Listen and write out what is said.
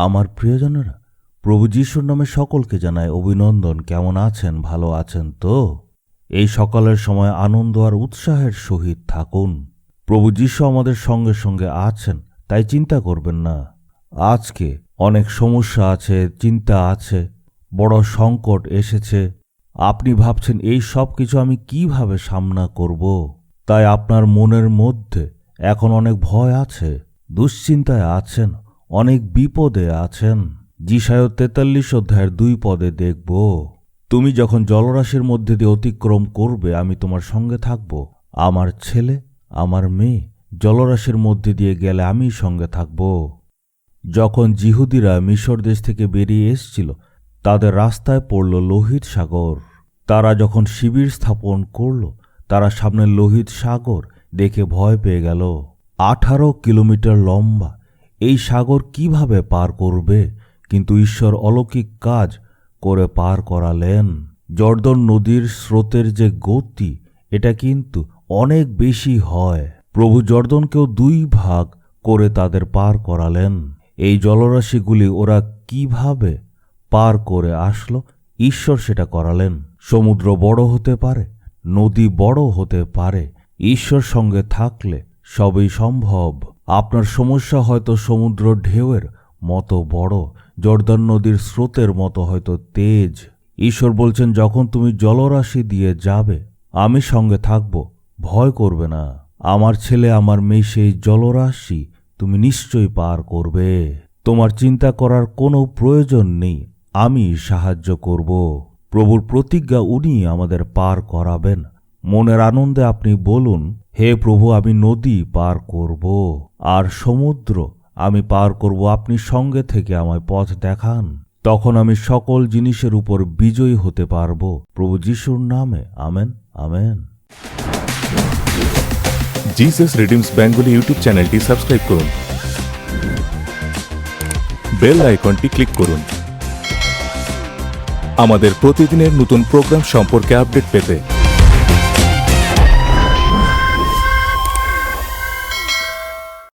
আমার প্রিয়জনেরা, প্রভু যিশুর নামে সকলকে জানায় অভিনন্দন। কেমন আছেন? ভালো আছেন তো? এই সকালের সময় আনন্দ আর উৎসাহের সহিত থাকুন। প্রভু যিশু আমাদের সঙ্গে সঙ্গে আছেন, তাই চিন্তা করবেন না। আজকে অনেক সমস্যা আছে, চিন্তা আছে, বড় সংকট এসেছে। আপনি ভাবছেন এই সব কিছু আমি কিভাবে সামনা করব। তাই আপনার মনের মধ্যে এখন অনেক ভয় আছে, দুশ্চিন্তায় আছেন, অনেক বিপদে আছেন। যিশায় 43 অধ্যায়ের 2 পদে দেখব, তুমি যখন জলরাশির মধ্যে দিয়ে অতিক্রম করবে, আমি তোমার সঙ্গে থাকব। আমার ছেলে, আমার মেয়ে জলরাশির মধ্যে দিয়ে গেলে আমি সঙ্গে থাকব। যখন যিহুদিরা মিশর দেশ থেকে বেরিয়ে এসেছিল, তাদের রাস্তায় পড়ল লোহিত সাগর। তারা যখন শিবির স্থাপন করল, তারা সামনে লোহিত সাগর দেখে ভয় পেয়ে গেল। 18 কিলোমিটার লম্বা এই সাগর কিভাবে পার করবে? কিন্তু ঈশ্বর অলৌকিক কাজ করে পার করালেন। জর্দন নদীর স্রোতের যে গতি, এটা কিন্তু অনেক বেশি হয়। প্রভু জর্দনকেও 2 ভাগ করে তাদের পার করালেন। এই জলরাশিগুলি ওরা কিভাবে পার করে আসলো, ঈশ্বর সেটা করালেন। সমুদ্র বড় হতে পারে, নদী বড় হতে পারে, ঈশ্বর সঙ্গে থাকলে সবই সম্ভব। আপনার সমস্যা হয়তো সমুদ্র ঢেউয়ের মতো বড়, জর্দান নদীর স্রোতের মতো হয়তো তেজ। ঈশ্বর বলছেন, যখন তুমি জলরাশি দিয়ে যাবে, আমি সঙ্গে থাকব, ভয় করবে না। আমার ছেলে, আমার মেয়ে সেই জলরাশি তুমি নিশ্চয়ই পার করবে। তোমার চিন্তা করার কোনো প্রয়োজন নেই, আমি সাহায্য করব। প্রভুর প্রতিজ্ঞা, উনি আমাদের পার করাবেন। মনের আনন্দে আপনি বলুন, হে প্রভু, আমি নদী পার করব আর সমুদ্র আমি পার করব, আপনি সঙ্গে থেকে আমায় পথ দেখান। তখন আমি সকল জিনিসের উপর বিজয়ী হতে পারব। প্রভু যিশুর নামে amen, amen. Jesus redeems Bengali YouTube চ্যানেলটি সাবস্ক্রাইব করুন, বেল আইকনটি ক্লিক করুন আমাদের প্রতিদিনের নতুন প্রোগ্রাম সম্পর্কে আপডেট পেতে।